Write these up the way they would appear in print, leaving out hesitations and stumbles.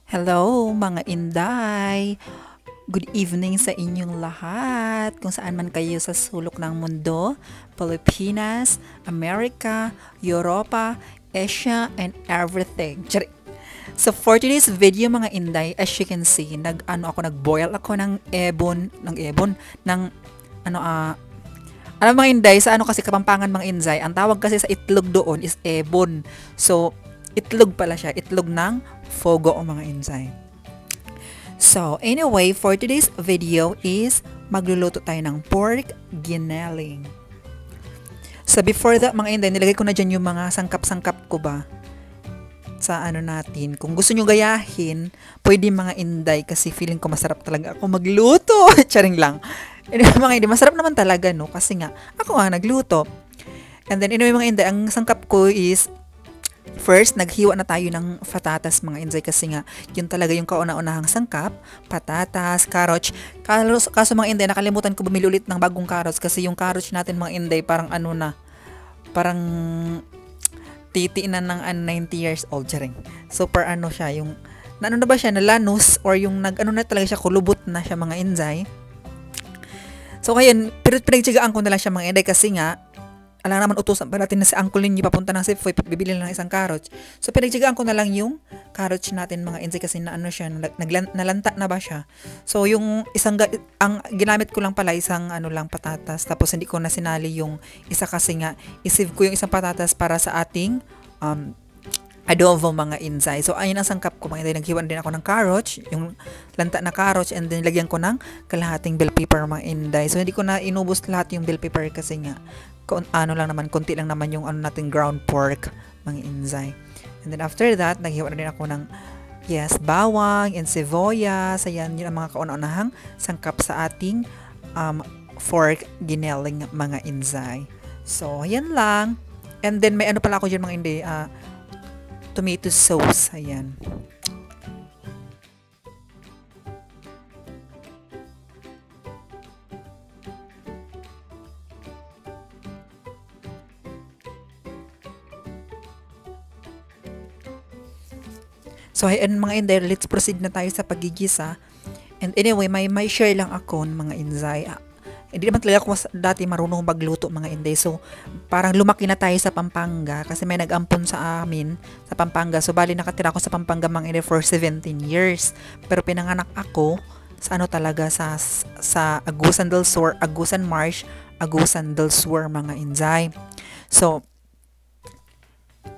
Hello mga Inday! Good evening sa inyong lahat kung saan man kayo sa sulok ng mundo, Pilipinas, America, Europa, Asia, and everything. Charing! So for today's video mga Inday, as you can see, nag-boil ako ng alam mga Inday, sa kasi Kapampangan mga Inday, ang tawag kasi sa itlog doon is ebon. So, itlog pala siya, itlog ng fogo o mga Inday. So, anyway, for today's video is magluluto tayo ng pork ginaling. So, before that mga Inday, nilagay ko na dyan yung mga sangkap-sangkap ko ba sa natin. Kung gusto nyo gayahin, pwede mga Inday kasi feeling ko masarap talaga ako magluto. Charing lang. Mga Inday, masarap naman talaga, no? Kasi nga, ako nga nagluto. And then, anyway, mga Inday, ang sangkap ko is, first, naghiwa na tayo ng patatas, mga Inday, kasi nga, yun talaga yung kauna-unahang sangkap. Patatas, carrots. Kaso mga Inday, nakalimutan ko bumili ulit ng bagong carrots kasi yung carrots natin, mga Inday, parang parang titi na ng 90 years old, charing. Super siya, yung, na ba siya, nalanus, or yung na talaga siya, kulubot na siya, mga Inday. So, ngayon, pero pinagtsagaan ko na lang siya mga Inday kasi nga, alam naman utusan pa natin na si Uncle Ninyo papunta ng Sipfoy, bibili lang ng isang carrots. So, pinagtsagaan ko na lang yung carrots natin mga Inday kasi siya, nalanta na ba siya. So, yung ang ginamit ko lang pala isang lang patatas, tapos hindi ko na sinali yung isa kasi nga, isave ko yung isang patatas para sa ating adobo mga Inday. So, ayun ang sangkap ko mga Inday. Naghiwan din ako ng carrots, yung lanta na carrots, and then lagyan ko ng kalahating bell pepper mga Inday. So, hindi ko na inubos lahat yung bell pepper kasi nga, konti lang naman yung natin ground pork mga Inday. And then after that, naghiwan din ako ng bawang and sibuyas. Ayan, yun ang mga kauna-unahang sangkap sa ating pork ginaling mga Inday. So, ayan lang. And then may pala ako dyan mga Inday, tomato sauce. Ayan. So, ayan mga Inday, let's proceed na tayo sa paggigisa. And anyway, may share lang ako ng mga Inday. Hindi naman talaga ako dati marunong magluto mga Inday. So, parang lumaki na tayo sa Pampanga kasi may nag-ampon sa amin sa Pampanga. So, bali nakatira ako sa Pampanga mga Inday for 17 years. Pero pinanganak ako sa talaga sa Agusan del Sur, Agusan Marsh, Agusan del Sur mga Inday. So,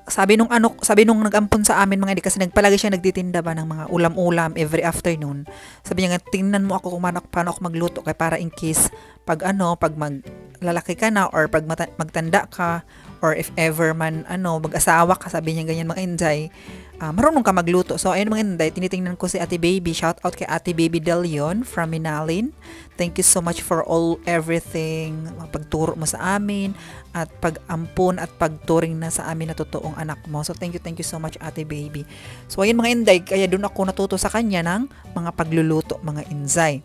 sabi nung nag-ampon sa amin mga Inday kasi nagpalagi siya nagtitinda ba ng mga ulam-ulam every afternoon. Sabi niya nga, tingnan mo ako kung paano ako magluto kaya para in case pag maglalaki ka na or pag magtanda ka or if ever man mag-asawa ka, sabi niya ganyan mga Inday, marunong ka magluto. So ayun mga Inday, tinitingnan ko si Ate Baby. Shout out kay Ate Baby Del Leon from Minalin. Thank you so much for everything, pagturo mo sa amin at pag-ampon at pagturing na sa amin na totoong anak mo. So thank you so much Ate Baby. So ayun mga Inday, kaya doon ako natuto sa kanya ng mga pagluluto mga Inday.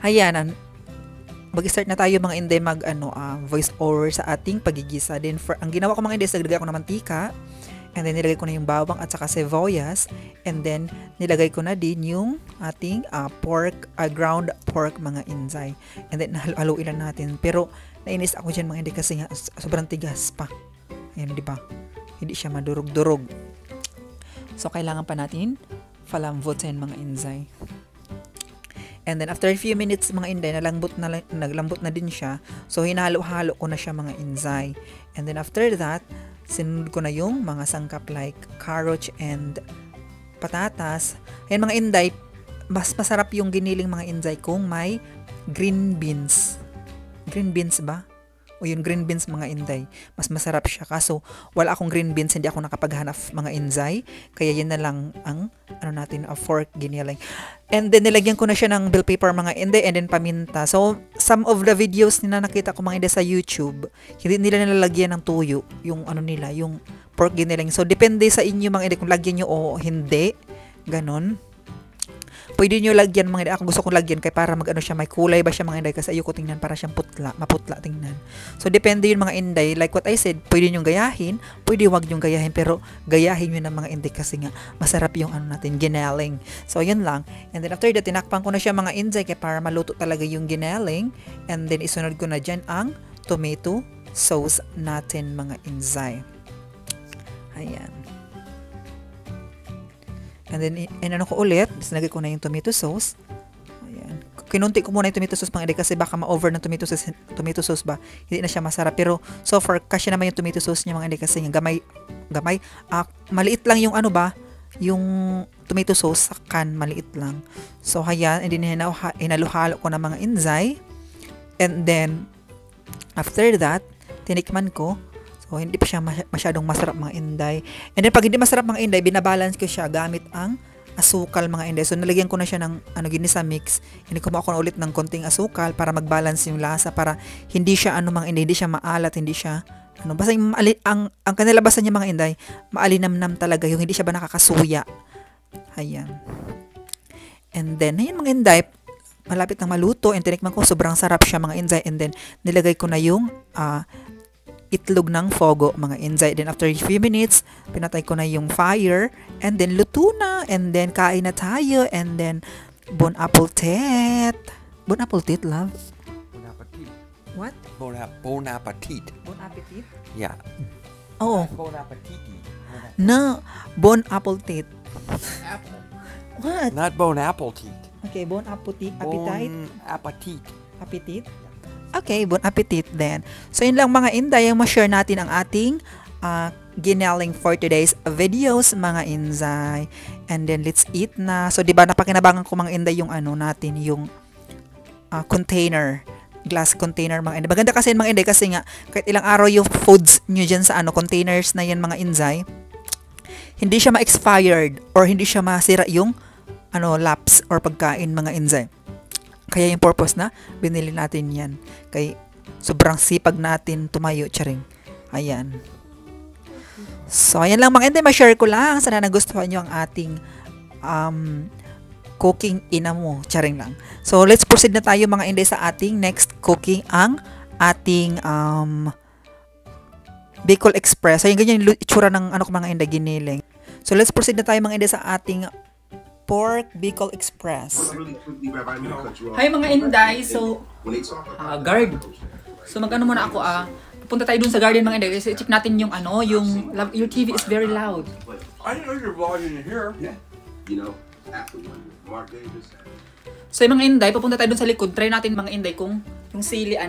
Ayan, mag-start na tayo mga Inday voice over sa ating pagigisa. Then ang ginawa ko mga Inday, naglagay ako ng mantika. And then, nilagay ko na yung bawang at saka sibuyas. And then, nilagay ko na din yung ating ground pork mga Inday. And then, haluin lang natin. Pero, nainis ako dyan mga Inday kasi nga, sobrang tigas pa. Ayan, di ba? Hindi siya madurog-durog. So, kailangan pa natin palambutin mga Inday. And then, after a few minutes mga Inday, naglambot na din siya. So, hinalo-halo ko na siya mga Inday. And then, after that, sinunod ko na yung mga sangkap like carrots and patatas. Ayan mga Inday, mas masarap yung giniling mga Inday kung may green beans. Green beans ba? O yung green beans mga Inday, mas masarap siya. Kaso wala akong green beans, hindi ako nakapaghanap mga Inday. Kaya yan na lang ang pork giniling. And then nilagyan ko na siya ng bell pepper mga Inday and then paminta. So some of the videos na nakita ko mga Inday sa YouTube, hindi nila nilalagyan ng tuyo yung yung pork giniling. So depende sa inyo mga Inday kung lagyan nyo o hindi. Ganon. Pwede nyo lagyan mga inday. Ako gusto kong lagyan kay para mag-ano siya, may kulay ba siya mga inday kasi ayoko tingnan para siyang maputla tingnan. So depende yun mga inday. Like what I said, pwede nyo gayahin, pwede wag nyo gayahin, pero gayahin nyo ng mga inday kasi nga masarap yung ano natin, ginaling. So yun lang. And then after that, tinakpan ko na siya mga inday kay para maluto talaga yung ginaling. And then isunod ko na dyan ang tomato sauce natin mga inday. Ayan. And then, inano ko ulit. Sinagay ko na yung tomato sauce. Ayan. Kinunti ko muna yung tomato sauce mga inday kasi baka ma-over ng tomato sauce ba. Hindi na siya masarap. Pero, so far, kasya naman yung tomato sauce niya mga inday kasi gamay. Maliit lang yung ano ba, yung tomato sauce sa can, maliit lang. So, ayan. And then, hinaluhalo ko na mga inday. And then, after that, tinikman ko. So, hindi pa siya masyadong masarap mga inday. And then, pag hindi masarap mga inday, binabalance ko siya gamit ang asukal mga inday. So, nalagyan ko na siya ng ginisa mix. Hindi ko na ulit ng konting asukal para mag-balance yung lasa. Para hindi siya mga inday, hindi siya maalat, hindi siya basta yung ang kanalabasan niya mga inday, maalinamnam talaga. Yung hindi siya ba nakakasuya. Ayan. And then, ayan mga inday, malapit na maluto. And tinikman ko, sobrang sarap siya mga inday. And then, nilagay ko na yung itlog ng fogo mga inday. Then after a few minutes, pinatay ko na yung fire. And then luto na. And then kain na tayo. And then bon appetit. Bon appetit, love? Bon appetit. What? Bon appetit. Bon appetit? Yeah. Oh. Bon appetit. No. Bon appetit. Apple. What? Not bon appetit. Okay, bon appetit. Appetite? Bon appetit. Appetit? Okay, bon appetit then. So, yun lang mga inday, yung ma-share natin ang ating ginaling for today's videos, mga inday. And then, let's eat na. So, di ba napakinabangan ko mga inday yung natin, yung container, glass container mga inday. Maganda kasi mga inday kasi nga, kahit ilang araw yung foods nyo dyan sa containers na yan mga inday, hindi siya ma-expired or hindi siya masira yung lapse or pagkain mga inday. Kaya yung purpose na binili natin yan. Kay sobrang sipag natin tumayo, charing. Ayan. So, ayan lang mga inday, ma-share ko lang. Sana nagustuhan nyo ang ating cooking inamo, charing lang. So, let's proceed na tayo mga inday sa ating next cooking, ang ating Bicol Express. Ayan, ganyan yung itsura ng mga inday, giniling. So, let's proceed na tayo mga inday sa ating pork Bicol Express. Hi mga inday, so guard. So magano muna ako pupunta tayo dun sa garden mga inday kasi check natin yung your TV is very loud. I didn't know your volume in here. Yeah. You know, after when Mark Davis. So yung mga inday, pupunta tayo dun sa likod. Try natin mga inday kung yung sili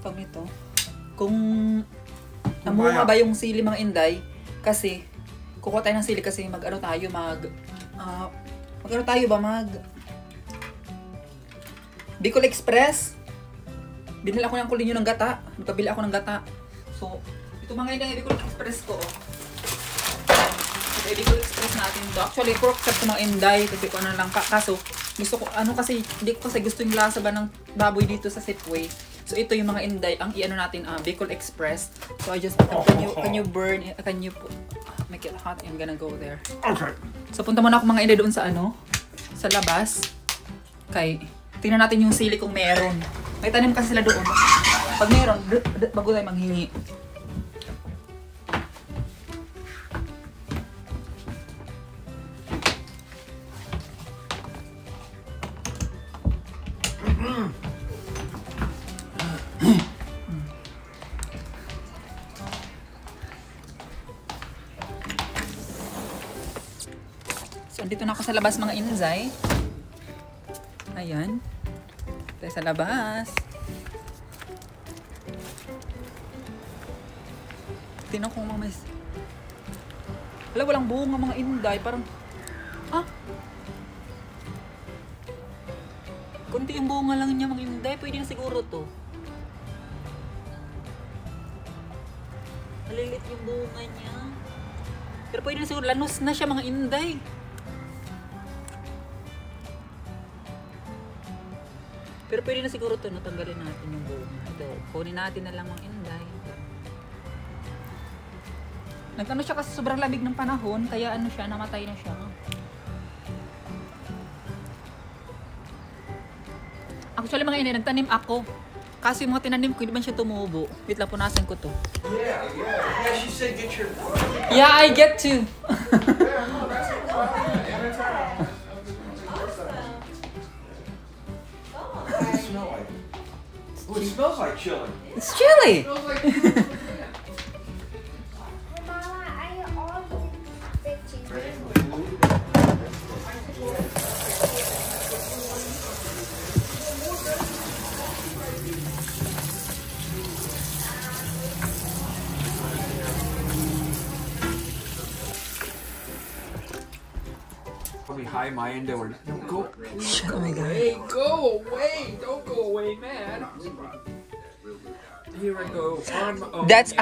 tawag nito. Kung namuha ba yung sili mga inday kasi kukuha tayo ng sili kasi mag Bicol Express. Binili ako ng kulinyo ng gata. Nagpabili ako ng gata. So, ito mga inday, Bicol Express ko. Ito Bicol Express natin to. Actually, pork chop sa mga inday. Kasi ko lang. Kaso, gusto ko, kasi, hindi ko kasi gusto yung lasa ba ng baboy dito sa Safeway. So, ito yung mga inday. Ang natin, Bicol Express. So, I just, can you make it hot? I'm gonna go there. Okay. So, punta muna ako mga inday doon sa sa labas. Tingnan natin yung sili kung meron. May tanim kasi sila doon. Pag meron, bago tayo manghingi. So, andito na ako sa labas mga inzay. Ayan. Tayo sa labas. Tingnan ko mga mas. Walang bunga mga inday. Parang, kunti yung bunga lang niya mga inday. Pwede na siguro to. Malilit yung bunga niya. Pero pwede na siguro. Lanos na siya mga inday. Pero pwede na siguro ito, natanggalin natin yung bunga. Ito, kunin natin na lang ang inday. Nagano siya kasi sobrang lamig ng panahon, kaya namatay na siya. Actually, mga inday, nagtanim ako. Kasi yung mga tinanim ko, hindi man siya tumubo. Wait lang, punasan ko to. Yeah. Yeah, she said get your. Yeah, I get to. It smells like chili. It's chilly. Mama, I all the chicken. Probably high my indoor. Don't go. Oh my God. Hey, go away! Don't go away, man. Here I go. That's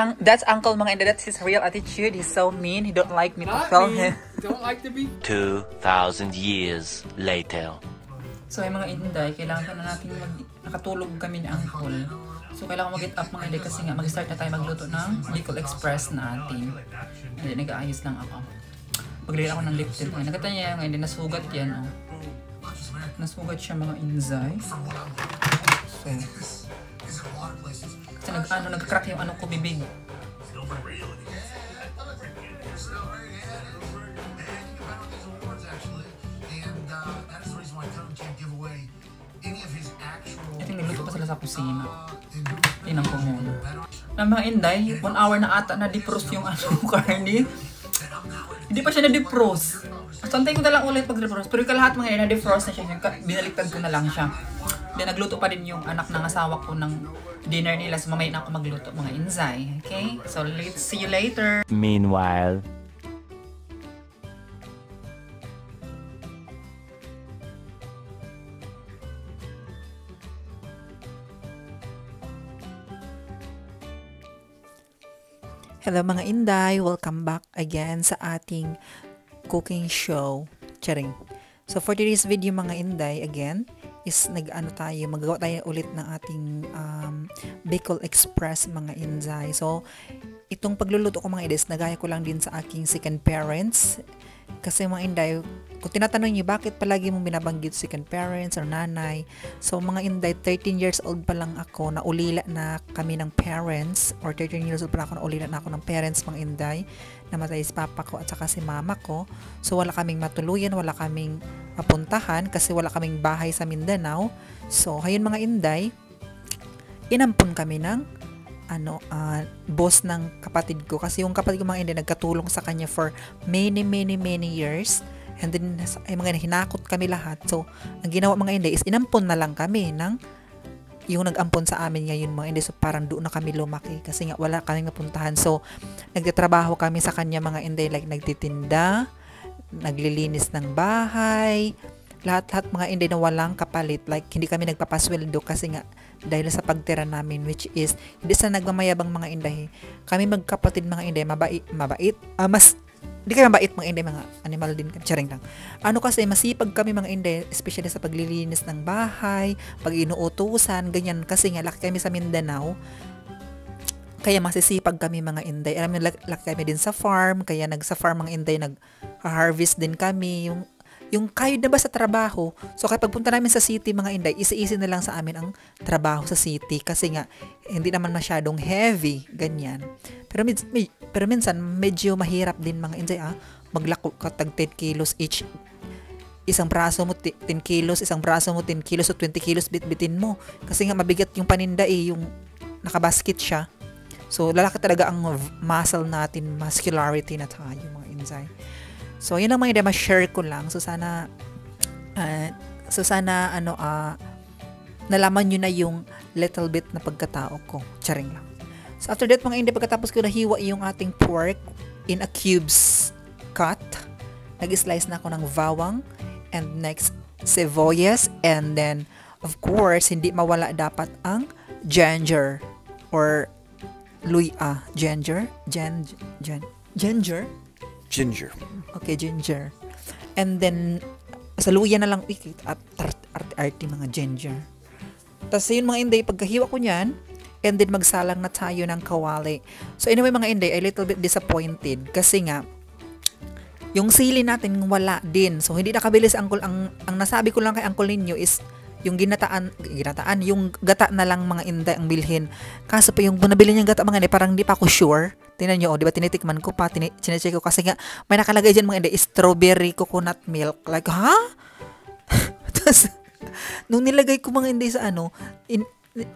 Uncle mga inday. That's his real attitude. He's so mean. He don't like me to Not film me. him. Don't like to be. 2,000 years later. So, yung mga inday, kailangan na natin nakatulog kami ni Uncle. So, kailangan mag-get up mga inday kasi nga mag-start na tayo magluto ng Bicol Express natin. Hindi, nag-aayos lang ako. Paglagay ako ng lip tint. Nakita niya yung hindi nasugat yan. Oh. Nasugat siya mga inzay. So, kasi nag-crack yung ano ko bibig. Ito yung nagluto pa sila sa kusina. Tingnan ko muna. Na mga inday, 1 hour na ata na defrost yung ano karne. Hindi pa siya na-defrost. So, antayin ko na lang ulit pag-defrost. Pero yung kalahat mga yun, na-defrost na siya. Binaliktad ko na lang siya. Then, nagluto pa din yung anak ng asawa ko ng dinner nila. So, mamaya na ako magluto mga inzay. Okay? So, let's see you later. Meanwhile, Hello mga inday! Welcome back again sa ating cooking show. Charing. So for today's video mga inday, again, is magagawa tayo ulit ng ating Bicol Express mga inday. So, itong pagluluto ko mga inday, nagaya ko lang din sa aking second parents. Kasi mga inday, kung tinatanong niyo bakit palagi mong binabanggit second parents or nanay, so mga inday, 13 years old pa lang ako, naulila na kami ng parents, or 13 years old pa lang ako, naulila na ako ng parents mga inday, namatay si papa ko at saka si mama ko. So wala kaming matuluyan, wala kaming mapuntahan kasi wala kaming bahay sa Mindanao. So hayun mga inday, inampun kami ng boss ng kapatid ko, kasi yung kapatid ko mga inday nagkatulong sa kanya for many years, and then ay mga hinakot kami lahat. So ang ginawa mga inday is inampon na lang kami ng yung nag-ampon sa amin ngayon mga inday. So parang doon na kami lumaki kasi nga wala kaming mapuntahan. So nagtatrabaho kami sa kanya mga inday, like nagtitinda, naglilinis ng bahay, lahat mga inday na walang kapalit. Like hindi kami nagpapasweldo kasi nga dahil sa pagtira namin, which is hindi sa nagmamayabang mga inday. Kami magkapatid mga inday, mabait. Mas hindi kami mabait mga inday, mga animal din kami. Charing lang. Kasi masipag kami mga inday, especially sa paglilinis ng bahay, pag inuutusan, ganyan. Kasi nga laki kami sa Mindanao. Kaya masisipag kami mga inday. Alam niyo, laki kami din sa farm. Kaya sa farm mga inday, nag-harvest din kami. Yung kayod na ba sa trabaho, so kapag punta namin sa city mga inday, easy na lang sa amin ang trabaho sa city kasi nga hindi naman masyadong heavy, ganyan. Pero minsan medyo mahirap din mga inday, maglako ka tag 10 kilos each. Isang braso mo 10 kilos, isang braso mo 10 kilos, so 20 kilos bitbitin mo. Kasi nga mabigat yung paninda yung nakabasket siya. So lalaki talaga ang muscle natin, muscularity na tayo mga inday. So, yun ang mga idea, ma-share ko lang. So, sana nalaman nyo na yung little bit na pagkatao ko. Charing lang. So, after that, mga idea, pagkatapos ko nahiwa yung ating pork in a cubes cut, nag-slice na ako ng bawang, and next, sibuyas, and then, of course, hindi mawala dapat ang ginger, or ginger? Ginger. Okay, ginger. And then, sa luya na lang, arte mga ginger. Tapos yun mga inday, pagkahiwa ko niyan, and then magsalang na tayo ng kawali. So anyway mga inday, a little bit disappointed kasi nga, yung sili natin wala din. So hindi nakabilis ang nasabi ko lang kay Uncle ninyo is, yung ginataan, yung gata na lang mga inday ang bilhin. Kaso pa yung nabili niyang gata mga inday, parang hindi pa ako sure. Tingnan nyo, di ba, tinitikman ko pa, chinecheck ko, kasi nga, may nakalagay dyan mga inday, strawberry coconut milk. Like, ha? Tapos, nung nilagay ko mga inday sa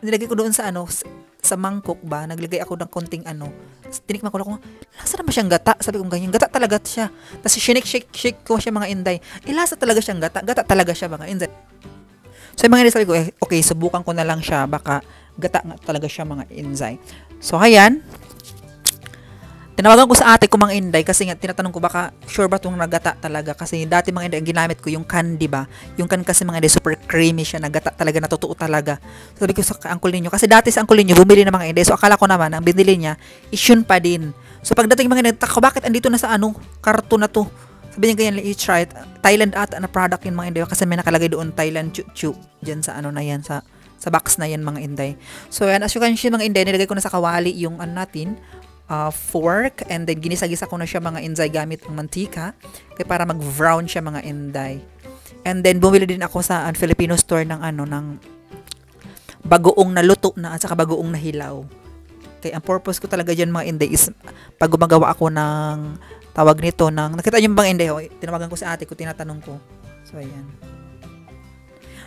nilagay ko doon sa sa mangkok ba, naglagay ako ng konting tinikman ko lang, lasa naman siyang gata. Sabi ko ganyan, gata talaga siya. Tapos shake ko siya mga inday. Lasa talaga siyang gata. Gata talaga siya mga inday. So yung mga inday, sabi ko, okay, subukan ko na lang siya. Baka gata nga talaga siya mga inday. So ayan. Tinawagan ko sa ate ko mga inday kasi nga tinatanong ko baka sure ba itong nagata talaga, kasi dati mga inday ang ginamit ko yung candy ba, yung can kasi mga inday super creamy siya, nagata talaga, natotoo talaga. So, sabi ko sa uncle ninyo, kasi dati sa uncle ninyo bumili ng mga inday, so akala ko naman ang binili niya is yun pa din. So pagdating mga inday, bakit andito na sa karton na to? Sabi niya ganyan, let's try it. Thailand ata na product yung mga inday kasi may nakalagay doon Thailand chuchu diyan sa na yan, sa box na yan mga inday. So yan, as you can see mga inday, nilagay ko na sa kawali yung natin fork, and then ginisa-gisa ko na siya mga inday gamit ang mantika kaya para mag-brown siya mga inday. And then bumili din ako sa Filipino store ng ng bagoong na luto na at saka bagoong na hilaw. Kaya ang purpose ko talaga diyan mga inday is pag gumagawa ako ng tawag nito nakita niyo mga inday, tinawagan ko sa ate ko, tinatanong ko. So ayan.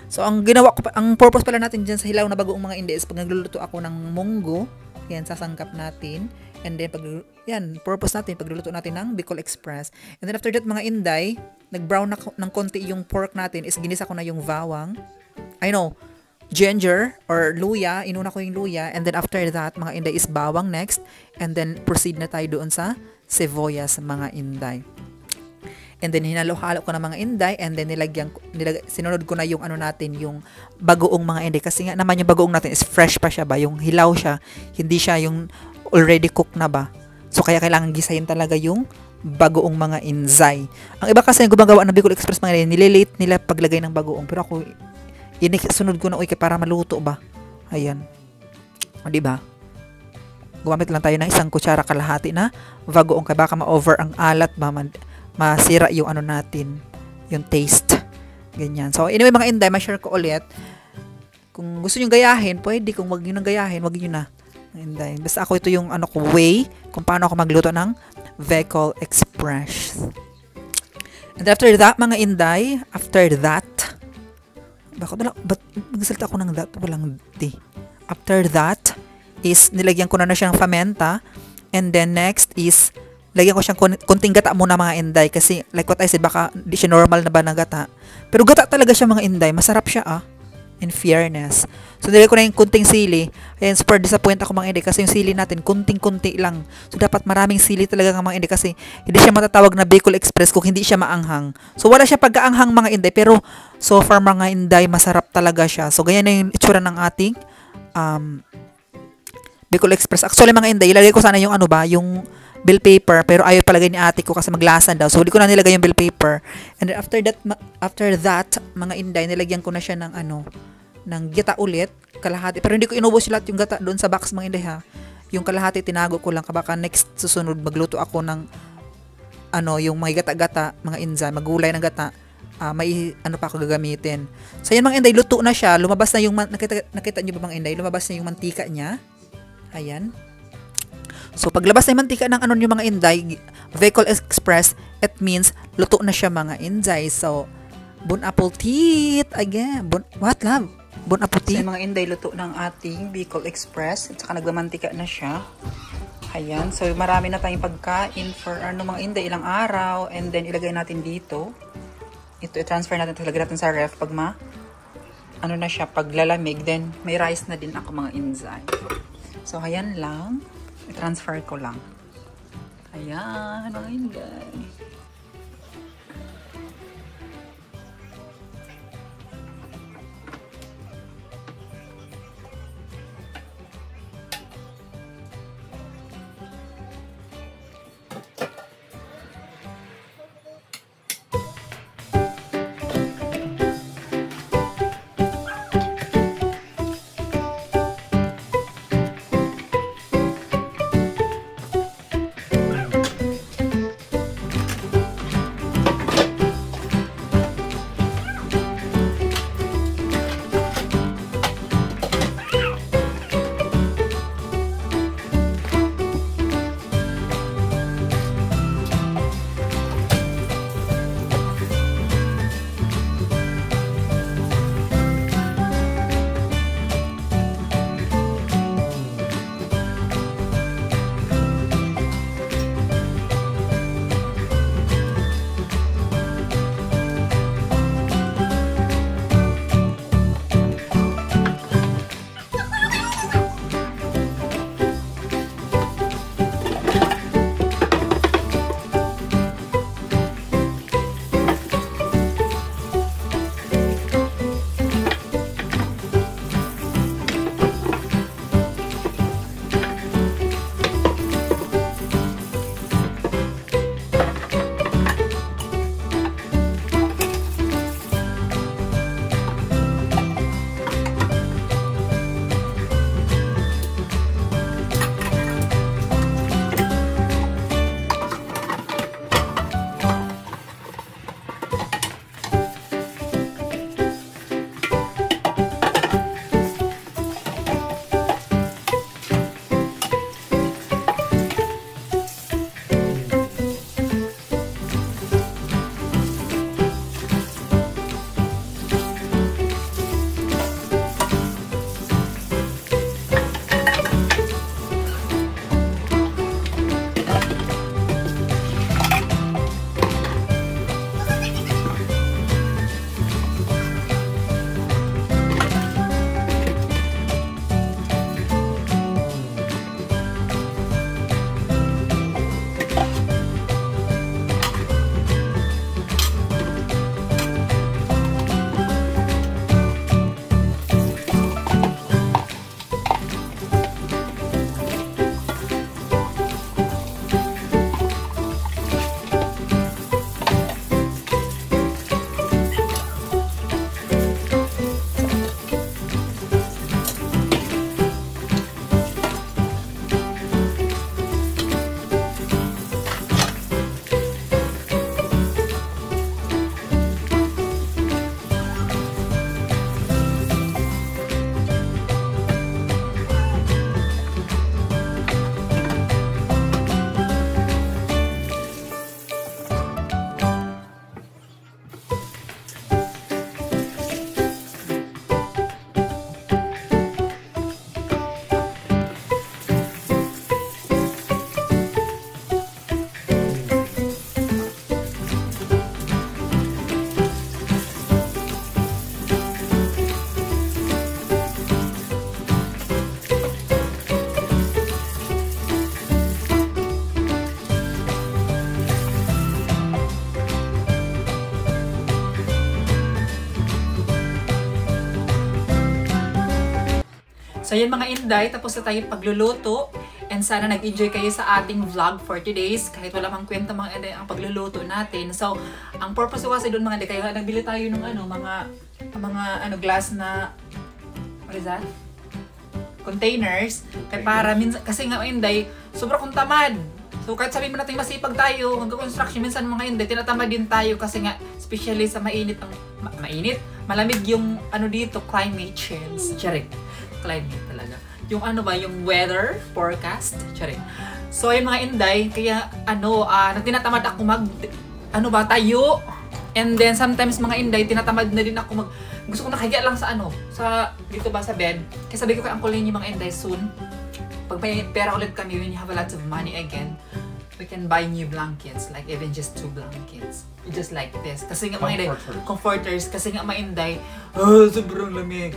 So ang ginawa ko, ang purpose pala natin diyan sa hilaw na bagoong mga inday is pag nagluluto ako ng munggo, yan sasangkap natin. And then, purpose natin, pagluluto natin ng Bicol Express. And then, after that, mga inday, nag-brown na ng konti yung pork natin, is ginisa ko na yung bawang. Ginger, or luya, inuna ko yung luya. And then, after that, mga inday, is bawang next. And then, proceed na tayo doon sa sibuyas, mga inday. And then, hinalo-halo ko na mga inday. And then, sinunod ko na yung natin, yung bagoong mga inday. Kasi nga naman yung bagoong natin is fresh pa siya ba? Yung hilaw siya, hindi siya yung already cooked na ba. So, kaya kailangan gisayin talaga yung bagoong mga inzay. Ang iba kasi yung gumagawa ng Bicol Express mga nililate nila paglagay ng bagoong. Pero ako, sunod ko na para maluto ba. Ayan. O, diba? Gumamit lang tayo ng isang kutsara kalahati na bagoong, kaya baka ma-over ang alat ba, masira yung natin, yung taste. Ganyan. So, anyway mga inday, ma-share ko ulit. Kung gusto nyo gayahin, pwede. Kung wag nyo nang gayahin, wag nyo na. Inday. Basta ako ito yung way kung paano ako magluto ng Bicol Express. And after that, mga inday, ba't magsalita ako ng that? Walang di. After that, is nilagyan ko na siyang famenta. And then next is, lagyan ko siyang kunting gata muna mga inday. Kasi like what I said, baka di siya normal na ba na gata. Pero gata talaga siya mga inday. Masarap siya in fairness. So, nilagay ko na yung kunting sili. Ayan, super disappoint ako mga inday kasi yung sili natin, kunting-kunti lang. So, dapat maraming sili talaga ng mga inday kasi hindi siya matatawag na Bicol Express kung hindi siya maanghang. So, wala siya pagkaanghang mga inday, pero so far mga inday, masarap talaga siya. So, ganyan na yung itsura ng ating Bicol Express. Actually mga inday, ilagay ko sana yung yung bill paper, pero ayaw palagay ni ate ko kasi maglasan daw. So, hindi ko na nilagay yung bill paper. And then, after that, mga inday, nilagyan ko na siya ng ng gata ulit, kalahati. Pero hindi ko inubos lahat yung gata doon sa box mga inday ha. Yung kalahati, tinago ko lang. Baka next susunod, magluto ako ng yung mga gata-gata, mga inzay, magulay ng gata. May pa ako gagamitin. So, yan mga inday, luto na siya. Lumabas na yung, nakita nyo ba mga inday? Lumabas na yung mantika niya. Ayan. So, paglabas na yung mantika ng yung mga inday, Bicol Express, it means luto na siya mga inday. So, bon appetit again. What love? Bon appetit. So, mga inday, luto ng ating Bicol Express. At saka nagmamantika na siya. Ayan. So, marami na tayong pagkain for mga inday, ilang araw. And then, ilagay natin dito. Ito, i-transfer natin. Ilagay natin sa ref. Pag na siya, pag lalamig. Then, may rice na din ako mga inday. So, ayan lang. I-transfer ko lang. Ayan, mga inday. So yan mga Inday, tapos na tayo pagluluto. And sana nag-enjoy kayo sa ating vlog for today's. Kahit wala mang kwenta mga Inday ang pagluluto natin. So, ang purpose ko kasi doon mga Inday, kaya nagbili tayo ng mga glass na, what is that? Containers. Kaya para, kasi nga Inday, sobra kong tamad. So kahit sabihin mo natin masipag tayo, mag-construction, minsan mga Inday, tinatamad din tayo kasi nga, especially sa mainit, malamig yung dito, climate change. Charing. Climate talaga. Yung yung weather forecast. Charing. So ayun mga Inday, kaya tinatamad ako tayo. And then sometimes mga Inday, tinatamad na din ako gusto ko nakahiga lang sa dito ba sa bed. Kaya sabi ko kay Uncle Lenny mga Inday, soon, pag may pera ulit kami, when you have a lot of money again, we can buy new blankets, like even just 2 blankets. Just like this. Kasi nga mga Inday, comforters. Kasi nga mga Inday, sobrang lamig.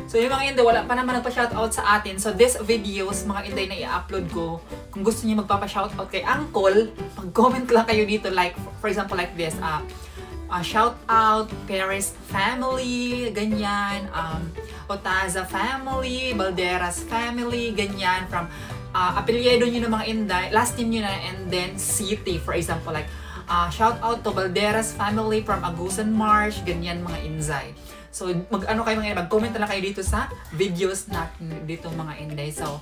So yung mga Inday, wala pa naman nagpa-shoutout sa atin. So this videos, mga Inday na i-upload ko, kung gusto niyo magpapa-shoutout kay Uncle, mag-comment lang kayo dito, like, for example, like this, shout out Perez family, ganyan, Otaza family, Balderas family, ganyan, from apelyido nyo ng mga Inday, last name nyo na, and then city, for example, like, shout out to Balderas family from Agusan Marsh, ganyan mga Inday. So, mag-comment na lang kayo dito sa videos natin dito mga Inday. So,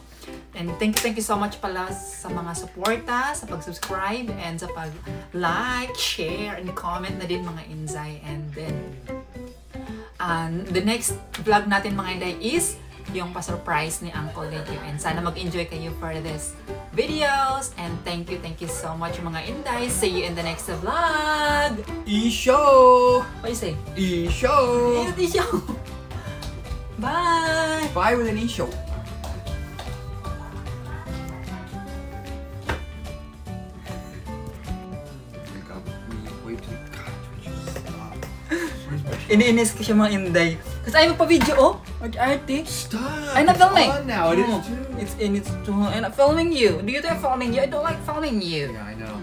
and thank you so much pala sa mga suporta, sa pag-subscribe, and sa pag-like, share, and comment na din mga Inday. And then, the next vlog natin mga Inday is yung pa-surprise ni Uncle Lenny. And sana mag-enjoy kayo for this videos. And thank you so much mga Inday. See you in the next vlog! E-show! What you say? E-show! E-show! Bye! Bye with an E-show. Iniinis ko siya mga Inday. Kasi ayaw magpa-video, oh! Mag-arte. Stop! I'm not filming! It's on now. It is No. too. It's too. I'm not filming you. Do you think I'm filming you? I don't like filming you. Yeah, I know.